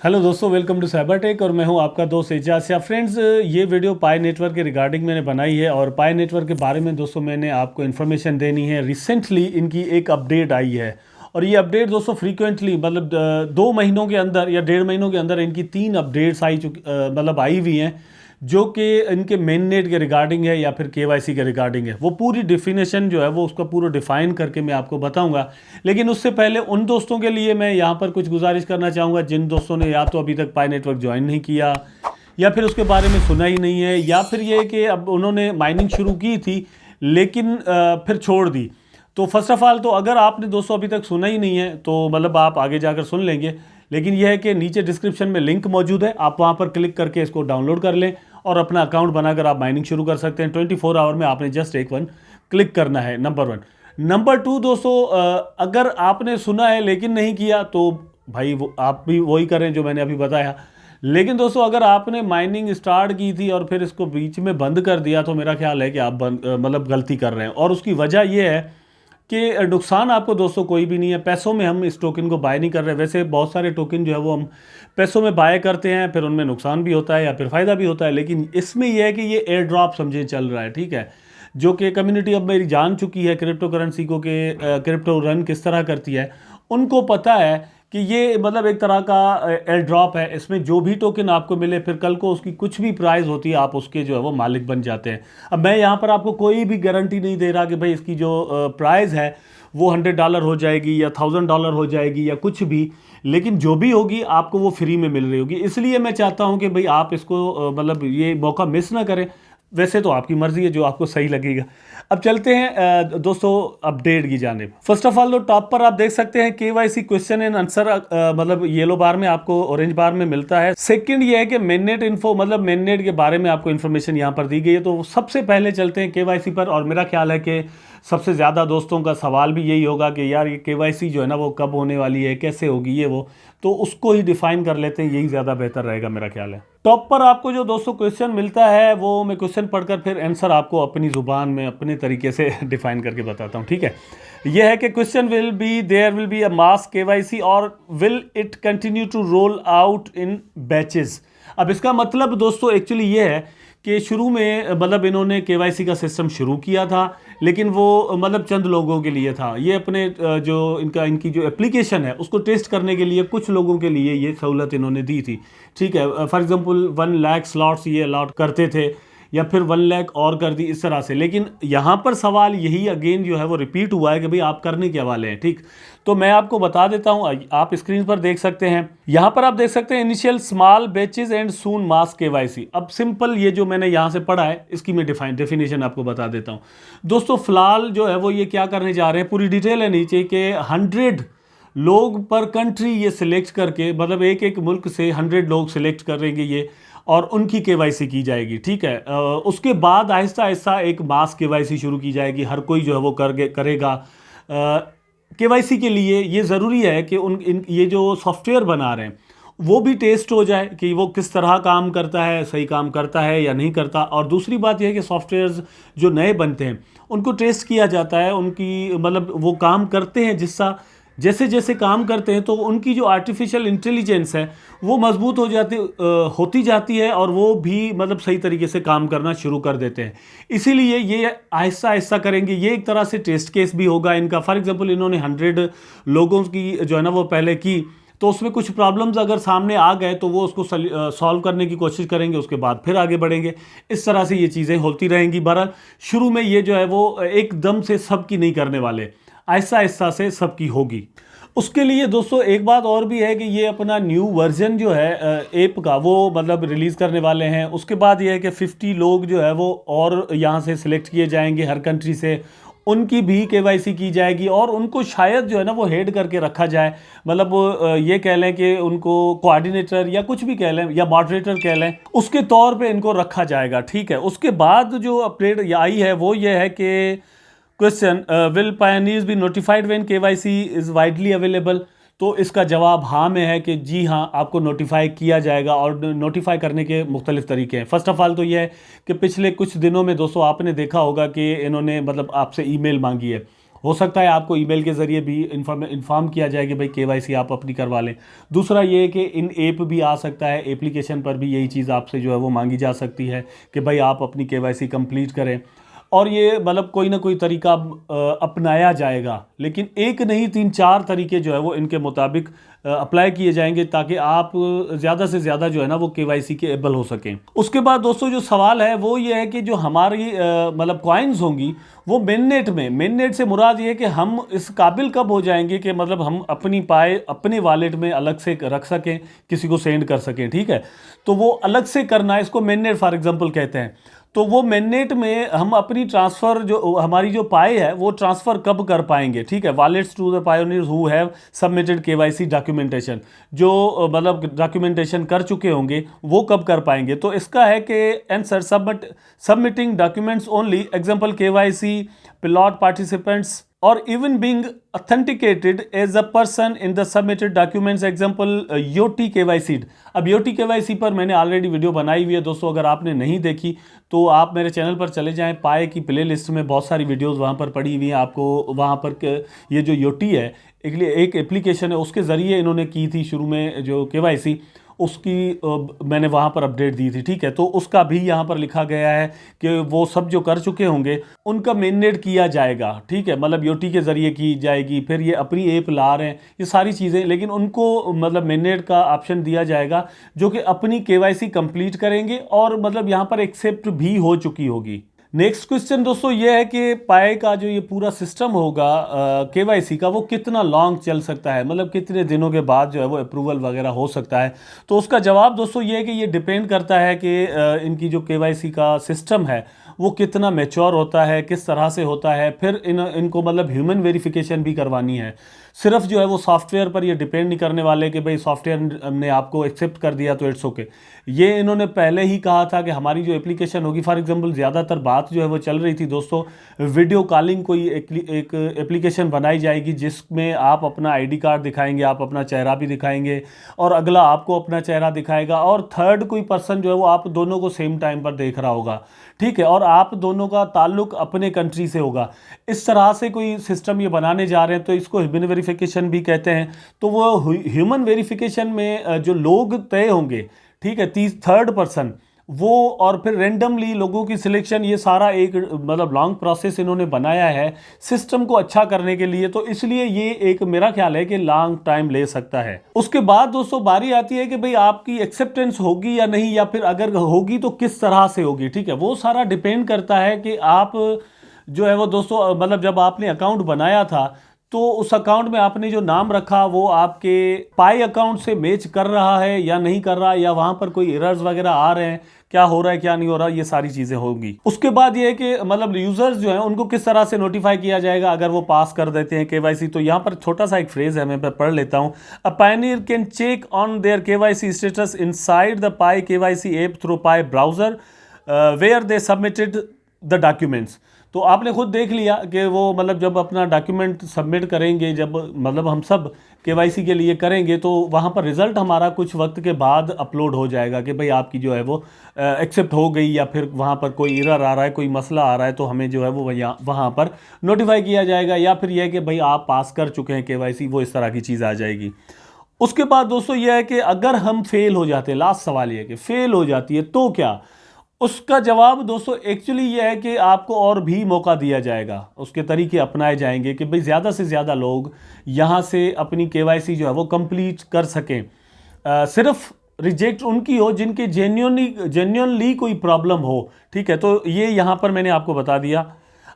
Hello दोस्तों, welcome to cyber tech और मैं हूं आपका दोस्त एजाज। फ्रेंड्स, ये वीडियो पाई नेटवर्क के रिगार्डिंग मैंने बनाई है और पाई नेटवर्क के बारे में दोस्तों मैंने आपको इन्फॉर्मेशन देनी है। रिसेंटली इनकी एक अपडेट आई है और ये अपडेट दोस्तों फ्रीक्वेंटली मतलब 2 महीनों के अंदर या 1.5 महीनों के अंदर इनकी 3 अपडेट्स आई हुई हैं, जो कि इनके मेन नेट के रिगार्डिंग है या फिर केवाईसी के रिगार्डिंग है। वो पूरी डिफिनेशन जो है वो उसका पूरा डिफाइन करके मैं आपको बताऊंगा। लेकिन उससे पहले उन दोस्तों के लिए मैं यहाँ पर कुछ गुजारिश करना चाहूँगा जिन दोस्तों ने या तो अभी तक पाई नेटवर्क ज्वाइन नहीं किया या फिर उसके बारे में सुना ही नहीं है, या फिर ये कि अब उन्होंने माइनिंग शुरू की थी लेकिन फिर छोड़ दी। तो फर्स्ट ऑफ ऑल तो अगर आपने दोस्तों अभी तक सुना ही नहीं है तो मतलब आप आगे जाकर सुन लेंगे। लेकिन यह है कि नीचे डिस्क्रिप्शन में लिंक मौजूद है, आप वहाँ पर क्लिक करके इसको डाउनलोड कर लें और अपना अकाउंट बनाकर आप माइनिंग शुरू कर सकते हैं। 24 आवर में आपने जस्ट एक वन क्लिक करना है, नंबर 1। नंबर 2 दोस्तों, अगर आपने सुना है लेकिन नहीं किया तो भाई वो आप भी वही करें जो मैंने अभी बताया। लेकिन दोस्तों अगर आपने माइनिंग स्टार्ट की थी और फिर इसको बीच में बंद कर दिया तो मेरा ख्याल है कि आप मतलब गलती कर रहे हैं। और उसकी वजह यह है कि नुकसान आपको दोस्तों कोई भी नहीं है। पैसों में हम इस टोकन को बाय नहीं कर रहे। वैसे बहुत सारे टोकन जो है वो हम पैसों में बाय करते हैं, फिर उनमें नुकसान भी होता है या फिर फ़ायदा भी होता है। लेकिन इसमें यह है कि ये एयर ड्रॉप समझे चल रहा है, ठीक है, जो कि कम्युनिटी अब मेरी जान चुकी है क्रिप्टो करेंसी को कि क्रिप्टो रन किस तरह करती है। उनको पता है कि ये मतलब एक तरह का एयर ड्रॉप है। इसमें जो भी टोकन आपको मिले फिर कल को उसकी कुछ भी प्राइस होती है आप उसके जो है वो मालिक बन जाते हैं। अब मैं यहाँ पर आपको कोई भी गारंटी नहीं दे रहा कि भाई इसकी जो प्राइस है वो $100 हो जाएगी या $1000 हो जाएगी या कुछ भी, लेकिन जो भी होगी आपको वो फ्री में मिल रही होगी। इसलिए मैं चाहता हूँ कि भाई आप इसको मतलब ये मौका मिस ना करें। वैसे तो आपकी मर्जी है, जो आपको सही लगेगा। अब चलते हैं दोस्तों अपडेट की जानिब। फर्स्ट ऑफ ऑल तो टॉप पर आप देख सकते हैं केवाईसी क्वेश्चन एंड आंसर मतलब येलो बार में आपको ऑरेंज बार में मिलता है। सेकंड ये है कि मेननेट इन्फो मतलब मेननेट के बारे में आपको इन्फॉर्मेशन यहाँ पर दी गई है। तो सबसे पहले चलते हैं केवाईसी पर और मेरा ख्याल है कि सबसे ज़्यादा दोस्तों का सवाल भी यही होगा कि यार ये केवाईसी जो है ना वो कब होने वाली है, कैसे होगी ये वो, तो उसको ही डिफाइन कर लेते हैं, यही ज़्यादा बेहतर रहेगा मेरा ख्याल है। टॉप पर आपको जो दोस्तों क्वेश्चन मिलता है वो मैं क्वेश्चन पढ़कर फिर आंसर आपको अपनी ज़ुबान में अपने तरीके से डिफाइन करके बताता हूँ, ठीक है। यह है कि question will be there will be a mass KYC और will it continue to roll out in batches. अब इसका मतलब दोस्तों एक्चुअली ये है कि शुरू में मतलब इन्होंने केवाईसी का सिस्टम शुरू किया था, लेकिन वो मतलब चंद लोगों के लिए था। ये अपने जो इनकी जो एप्लीकेशन है उसको टेस्ट करने के लिए कुछ लोगों के लिए ये सहूलत इन्होंने दी थी, ठीक है। फॉर एग्जांपल 1 लाख स्लॉट्स ये अलॉट करते थे या फिर 1 लाख और कर दी इस तरह से। लेकिन यहाँ पर सवाल यही अगेन जो है वो रिपीट हुआ है कि भाई आप करने क्या वाले हैं, ठीक। तो मैं आपको बता देता हूँ, आप स्क्रीन पर देख सकते हैं। यहाँ पर आप देख सकते हैं initial small batches and soon mass KYC. अब सिंपल ये जो मैंने यहाँ से पढ़ा है इसकी मैं डेफिनेशन आपको बता देता हूँ। दोस्तों फिलहाल जो है वो ये क्या करने जा रहे हैं, पूरी डिटेल है नीचे के 100 लोग पर कंट्री ये सिलेक्ट करके, मतलब एक एक मुल्क से 100 लोग सिलेक्ट करेंगे ये और उनकी केवाईसी की जाएगी, ठीक है। उसके बाद आहिस्ता आहिस्ता एक मास केवाईसी शुरू की जाएगी, हर कोई जो है वो करेगा। केवाईसी के लिए ये ज़रूरी है कि ये जो सॉफ्टवेयर बना रहे हैं वो भी टेस्ट हो जाए कि वो किस तरह काम करता है, सही काम करता है या नहीं करता। और दूसरी बात यह है कि सॉफ्टवेयर्स जो नए बनते हैं उनको टेस्ट किया जाता है, उनकी मतलब वो काम करते हैं जैसे जैसे काम करते हैं तो उनकी जो आर्टिफिशियल इंटेलिजेंस है वो मजबूत होती जाती है और वो भी मतलब सही तरीके से काम करना शुरू कर देते हैं। इसीलिए ये आहिस्ता आहिस्ता करेंगे। ये एक तरह से टेस्ट केस भी होगा इनका। फॉर एग्जांपल इन्होंने 100 लोगों की जो है ना वो पहले की, तो उसमें कुछ प्रॉब्लम्स अगर सामने आ गए तो वो उसको सॉल्व करने की कोशिश करेंगे, उसके बाद फिर आगे बढ़ेंगे। इस तरह से ये चीज़ें होती रहेंगी। बहरहाल शुरू में ये जो है वो एकदम से सबकी नहीं करने वाले, आहिस्ता आहिस्ता से सबकी होगी। उसके लिए दोस्तों एक बात और भी है कि ये अपना न्यू वर्जन जो है ऐप का वो मतलब रिलीज़ करने वाले हैं। उसके बाद ये है कि 50 लोग जो है वो और यहाँ से सिलेक्ट किए जाएंगे हर कंट्री से, उनकी भी केवाईसी की जाएगी और उनको शायद जो है ना वो हेड करके रखा जाए। मतलब ये कह लें कि उनको कोऑर्डिनेटर या कुछ भी कह लें या मॉडरेटर कह लें, उसके तौर पे इनको रखा जाएगा, ठीक है। उसके बाद जो अपडेट आई है वो ये है कि question will pioneers be notified when KYC is widely available. तो इसका जवाब हाँ में है कि जी हाँ आपको नोटिफाई किया जाएगा। और नोटिफाई करने के मुख्तलिफ तरीके हैं। फर्स्ट ऑफ ऑल तो ये है कि पिछले कुछ दिनों में दोस्तों आपने देखा होगा कि इन्होंने मतलब आपसे ईमेल मांगी है हो सकता है आपको ईमेल के ज़रिए भी इन्फॉर्म किया जाए कि भाई केवाईसी आप अपनी करवा लें। दूसरा ये है कि इन ऐप भी आ सकता है, एप्लीकेशन पर भी यही चीज़ आपसे जो है वो मांगी जा सकती है कि भाई आप अपनी केवाईसी कंप्लीट करें। और ये मतलब कोई ना कोई तरीका अपनाया जाएगा, लेकिन एक नहीं 3-4 तरीके जो है वो इनके मुताबिक अप्लाई किए जाएंगे ताकि आप ज़्यादा से ज़्यादा जो है ना वो केवाईसी के एबल हो सकें। उसके बाद दोस्तों जो सवाल है वो ये है कि जो हमारी मतलब कॉइन्स होंगी वो मेननेट से मुराद ये है कि हम इस काबिल कब हो जाएंगे कि मतलब हम अपनी पाए अपने वॉलेट में अलग से रख सकें, किसी को सेंड कर सकें, ठीक है। तो वो अलग से करना है, इसको मेननेट फॉर एग्जांपल कहते हैं। तो वो मेननेट में हम अपनी ट्रांसफ़र जो हमारी जो पाए है वो ट्रांसफ़र कब कर पाएंगे, ठीक है। Wallets to the pioneers who have submitted KYC documentation, जो मतलब डॉक्यूमेंटेशन कर चुके होंगे वो कब कर पाएंगे। तो इसका है कि answer submitting documents only, example KYC pilot participants और even being authenticated as a person in the submitted documents, example Yoti KYC. अब योटी केवाईसी पर मैंने ऑलरेडी वीडियो बनाई हुई है दोस्तों, अगर आपने नहीं देखी तो आप मेरे चैनल पर चले जाएं, पाए की प्लेलिस्ट में बहुत सारी वीडियोस वहां पर पड़ी हुई हैं। आपको वहां पर ये जो योटी है एक एप्लीकेशन है, उसके ज़रिए इन्होंने की थी शुरू में जो केवाईसी, उसकी मैंने वहाँ पर अपडेट दी थी, ठीक है। तो उसका भी यहाँ पर लिखा गया है कि वो सब जो कर चुके होंगे उनका मेननेट किया जाएगा, ठीक है, मतलब योटी के ज़रिए की जाएगी। फिर ये अपनी ऐप ला रहे हैं ये सारी चीज़ें, लेकिन उनको मतलब मेननेट का ऑप्शन दिया जाएगा जो कि अपनी केवाईसी कंप्लीट करेंगे और मतलब यहाँ पर एक्सेप्ट भी हो चुकी होगी। नेक्स्ट क्वेश्चन दोस्तों ये है कि पाए का जो ये पूरा सिस्टम होगा केवाईसी का वो कितना लॉन्ग चल सकता है, मतलब कितने दिनों के बाद जो है वो अप्रूवल वगैरह हो सकता है। तो उसका जवाब दोस्तों ये है कि ये डिपेंड करता है कि इनकी जो केवाईसी का सिस्टम है वो कितना मैच्योर होता है, किस तरह से होता है। फिर इनको मतलब ह्यूमन वेरिफिकेशन भी करवानी है, सिर्फ जो है वो सॉफ्टवेयर पर ये डिपेंड नहीं करने वाले कि भाई सॉफ्टवेयर ने आपको एक्सेप्ट कर दिया तो इट्स ओके। ये इन्होंने पहले ही कहा था कि हमारी जो एप्लीकेशन होगी, फॉर एग्जांपल ज़्यादातर बात जो है वो चल रही थी दोस्तों वीडियो कॉलिंग, कोई एक एप्लीकेशन बनाई जाएगी जिसमें आप अपना आईडी कार्ड दिखाएंगे, आप अपना चेहरा भी दिखाएंगे और अगला आपको अपना चेहरा दिखाएगा और थर्ड कोई पर्सन जो है वो आप दोनों को सेम टाइम पर देख रहा होगा, ठीक है, और आप दोनों का ताल्लुक अपने कंट्री से होगा। इस तरह से कोई सिस्टम ये बनाने जा रहे हैं, तो इसको ह्यूमन वेरिफिकेशन भी कहते हैं। तो वो ह्यूमन वेरिफिकेशन में जो लोग तय होंगे, ठीक है, थर्ड पर्सन वो, और फिर रेंडमली लोगों की सिलेक्शन, ये सारा एक मतलब लॉन्ग प्रोसेस इन्होंने बनाया है सिस्टम को अच्छा करने के लिए। तो इसलिए ये एक मेरा ख्याल है कि लॉन्ग टाइम ले सकता है। उसके बाद दोस्तों बारी आती है कि भाई आपकी एक्सेप्टेंस होगी या नहीं, या फिर अगर होगी तो किस तरह से होगी, ठीक है। वो सारा डिपेंड करता है कि आप जो है वो दोस्तों मतलब जब आपने अकाउंट बनाया था तो उस अकाउंट में आपने जो नाम रखा वो आपके पाई अकाउंट से मैच कर रहा है या नहीं कर रहा, या वहां पर कोई एरर्स वगैरह आ रहे हैं, क्या हो रहा है क्या नहीं हो रहा, ये सारी चीजें होंगी। उसके बाद ये है कि मतलब यूजर्स जो हैं उनको किस तरह से नोटिफाई किया जाएगा अगर वो पास कर देते हैं केवाईसी। तो यहाँ पर छोटा सा एक फ्रेज है, मैं पढ़ लेता हूँ। A pioneer can check on their KYC status inside the Pi KYC app through Pi browser where they submitted the documents. तो आपने खुद देख लिया कि वो मतलब जब अपना डॉक्यूमेंट सबमिट करेंगे, जब मतलब हम सब केवाईसी के लिए करेंगे, तो वहाँ पर रिज़ल्ट हमारा कुछ वक्त के बाद अपलोड हो जाएगा कि भाई आपकी जो है वो एक्सेप्ट हो गई, या फिर वहाँ पर कोई एरर आ रहा है, कोई मसला आ रहा है, तो हमें जो है वो वहाँ पर नोटिफाई किया जाएगा, या फिर यह है कि भाई आप पास कर चुके हैं केवाईसी, वो इस तरह की चीज़ आ जाएगी। उसके बाद दोस्तों यह है कि अगर हम फेल हो जाते हैं, लास्ट सवाल ये है कि फेल हो जाती है तो क्या। उसका जवाब दोस्तों एक्चुअली ये है कि आपको और भी मौका दिया जाएगा, उसके तरीके अपनाए जाएंगे कि भाई ज़्यादा से ज़्यादा लोग यहाँ से अपनी केवाईसी जो है वो कंप्लीट कर सकें। सिर्फ रिजेक्ट उनकी हो जिनके जेन्युइनली कोई प्रॉब्लम हो, ठीक है। तो ये यहाँ पर मैंने आपको बता दिया।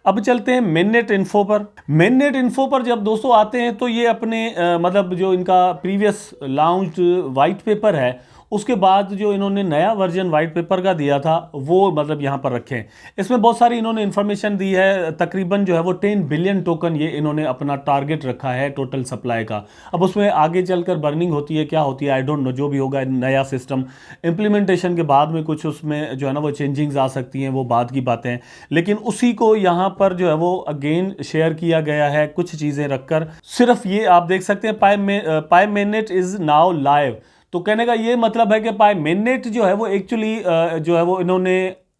अब चलते हैं मेननेट इन्फो पर। मेननेट इन्फो पर जब दोस्तों आते हैं तो ये अपने मतलब जो इनका प्रीवियस लॉन्च्ड वाइट पेपर है उसके बाद जो इन्होंने नया वर्जन वाइट पेपर का दिया था वो मतलब यहाँ पर रखें। इसमें बहुत सारी इन्होंने इन्फॉर्मेशन दी है, तकरीबन जो है वो 10 बिलियन टोकन ये इन्होंने अपना टारगेट रखा है टोटल सप्लाई का। अब उसमें आगे चलकर बर्निंग होती है, क्या होती है आई डोंट नो, जो भी होगा नया सिस्टम इम्प्लीमेंटेशन के बाद में कुछ उसमें जो है ना वो चेंजिंग्स आ सकती हैं, वो बाद की बातें हैं। लेकिन उसी को यहाँ पर जो है वो अगेन शेयर किया गया है कुछ चीज़ें रखकर। सिर्फ ये आप देख सकते हैं पाई मेननेट इज़ नाउ लाइव। तो कहने का ये मतलब है कि पाई मेननेट जो है वो एक्चुअली जो है वो इन्होंने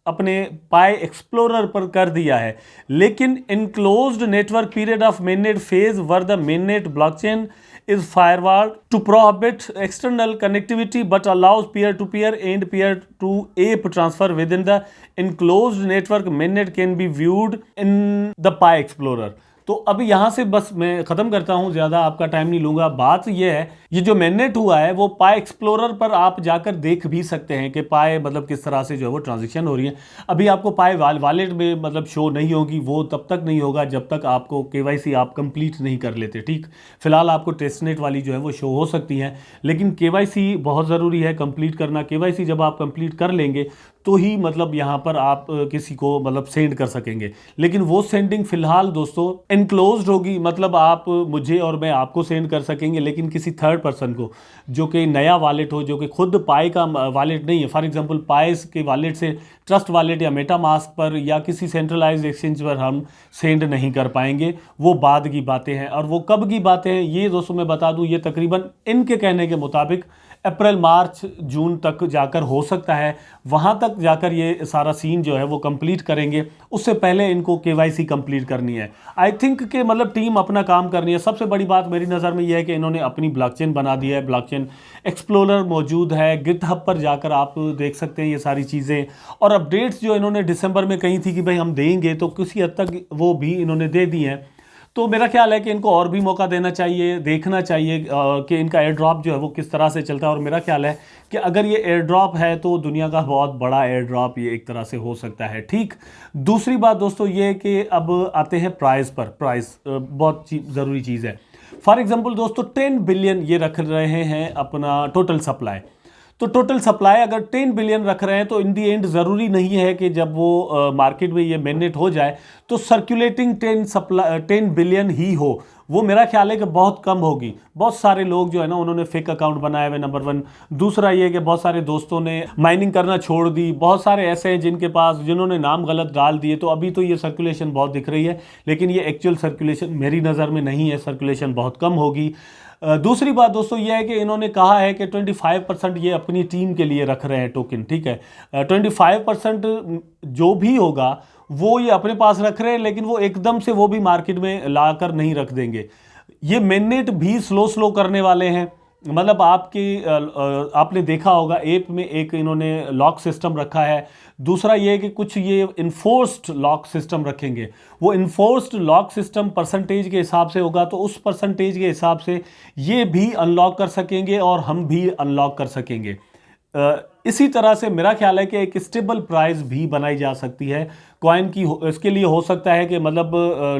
अपने पाई एक्सप्लोरर पर कर दिया है, लेकिन enclosed network period of mainnet phase were the mainnet blockchain is firewall to prohibit external connectivity but allows peer-to-peer and peer-to-ape transfer within the enclosed network. Mainnet can be viewed in the Pi Explorer. तो अभी यहाँ से बस मैं ख़त्म करता हूँ, ज़्यादा आपका टाइम नहीं लूँगा। बात ये है, ये जो मेननेट हुआ है वो पाई एक्सप्लोरर पर आप जाकर देख भी सकते हैं कि पाई मतलब किस तरह से जो है वो ट्रांजेक्शन हो रही है। अभी आपको पाई वॉलेट में मतलब शो नहीं होगी, वो तब तक नहीं होगा जब तक आपको केवाईसी आप कंप्लीट नहीं कर लेते। ठीक, फिलहाल आपको टेस्टनेट वाली जो है वो शो हो सकती है, लेकिन केवाईसी बहुत ज़रूरी है कंप्लीट करना। केवाईसी जब आप कंप्लीट कर लेंगे तो ही मतलब यहाँ पर आप किसी को मतलब सेंड कर सकेंगे, लेकिन वो सेंडिंग फिलहाल दोस्तों इनक्लोज्ड होगी, मतलब आप मुझे और मैं आपको सेंड कर सकेंगे, लेकिन किसी थर्ड पर्सन को जो कि नया वॉलेट हो, जो कि खुद पाई का वॉलेट नहीं है। फॉर एग्जांपल पाइस के वॉलेट से ट्रस्ट वॉलेट या मेटामास्क पर या किसी सेंट्रलाइज्ड एक्सचेंज पर हम सेंड नहीं कर पाएंगे। वो बाद की बातें हैं, और वो कब की बातें हैं ये दोस्तों मैं बता दूं, ये तकरीबन इनके कहने के मुताबिक अप्रैल मार्च जून तक जाकर हो सकता है। वहाँ तक जाकर ये सारा सीन जो है वो कंप्लीट करेंगे, उससे पहले इनको केवाईसी कंप्लीट करनी है। आई थिंक कि मतलब टीम अपना काम करनी है। सबसे बड़ी बात मेरी नज़र में ये है कि इन्होंने अपनी ब्लॉकचेन बना दी है, ब्लॉकचेन एक्सप्लोरर मौजूद है, गिटहब पर जाकर आप देख सकते हैं ये सारी चीज़ें। और अपडेट्स जो इन्होंने दिसंबर में कही थी कि भाई हम देंगे, तो किसी हद तक वो भी इन्होंने दे दी हैं। तो मेरा ख्याल है कि इनको और भी मौका देना चाहिए, देखना चाहिए कि इनका एयर ड्रॉप जो है वो किस तरह से चलता है। और मेरा ख्याल है कि अगर ये एयर ड्रॉप है तो दुनिया का बहुत बड़ा एयर ड्रॉप ये एक तरह से हो सकता है। ठीक, दूसरी बात दोस्तों ये कि अब आते हैं प्राइस पर। प्राइस बहुत ज़रूरी चीज़ है। फॉर एग्जांपल दोस्तों 10 बिलियन ये रख रहे हैं अपना टोटल सप्लाई। तो टोटल सप्लाई अगर 10 बिलियन रख रहे हैं तो इन दी एंड ज़रूरी नहीं है कि जब वो मार्केट में ये मेननेट हो जाए तो सर्कुलेटिंग 10 बिलियन ही हो। वो मेरा ख्याल है कि बहुत कम होगी। बहुत सारे लोग जो है ना उन्होंने फेक अकाउंट बनाए हुए, नंबर 1। दूसरा ये कि बहुत सारे दोस्तों ने माइनिंग करना छोड़ दी। बहुत सारे ऐसे हैं जिनके पास जिन्होंने नाम गलत डाल दिए। तो अभी तो ये सर्कुलेशन बहुत दिख रही है, लेकिन ये एक्चुअल सर्कुलेशन मेरी नज़र में नहीं है, सर्कुलेशन बहुत कम होगी। दूसरी बात दोस्तों ये है कि इन्होंने कहा है कि 25% ये अपनी टीम के लिए रख रहे हैं टोकन। ठीक है, 25% जो भी होगा वो ये अपने पास रख रहे हैं, लेकिन वो एकदम से वो भी मार्केट में लाकर नहीं रख देंगे। ये मेननेट भी स्लो करने वाले हैं। मतलब आपने देखा होगा ऐप में एक इन्होंने लॉक सिस्टम रखा है। दूसरा ये है कि कुछ ये इन्फोर्स्ड लॉक सिस्टम रखेंगे। वो इन्फोर्स्ड लॉक सिस्टम परसेंटेज के हिसाब से होगा, तो उस परसेंटेज के हिसाब से ये भी अनलॉक कर सकेंगे और हम भी अनलॉक कर सकेंगे। इसी तरह से मेरा ख्याल है कि एक स्टेबल प्राइस भी बनाई जा सकती है कॉइन की। इसके लिए हो सकता है कि मतलब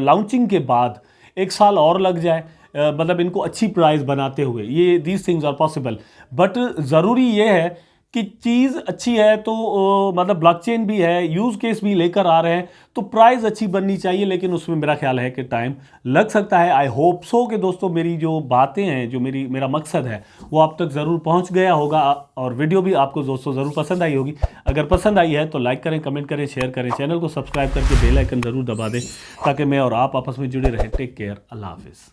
लॉन्चिंग के बाद 1 साल और लग जाए, मतलब इनको अच्छी प्राइस बनाते हुए। ये these things are possible, but ज़रूरी ये है कि चीज़ अच्छी है तो मतलब ब्लॉकचेन भी है, यूज़ केस भी लेकर आ रहे हैं, तो प्राइस अच्छी बननी चाहिए। लेकिन उसमें मेरा ख्याल है कि टाइम लग सकता है। आई होप सो कि दोस्तों मेरी जो बातें हैं, जो मेरा मकसद है वो आप तक ज़रूर पहुंच गया होगा, और वीडियो भी आपको दोस्तों ज़रूर पसंद आई होगी। अगर पसंद आई है तो लाइक करें, कमेंट करें, शेयर करें, चैनल को सब्सक्राइब करके बेल आइकन ज़रूर दबा दें ताकि मैं और आप आपस में जुड़े रहें। टेक केयर, अल्लाह हाफिज़।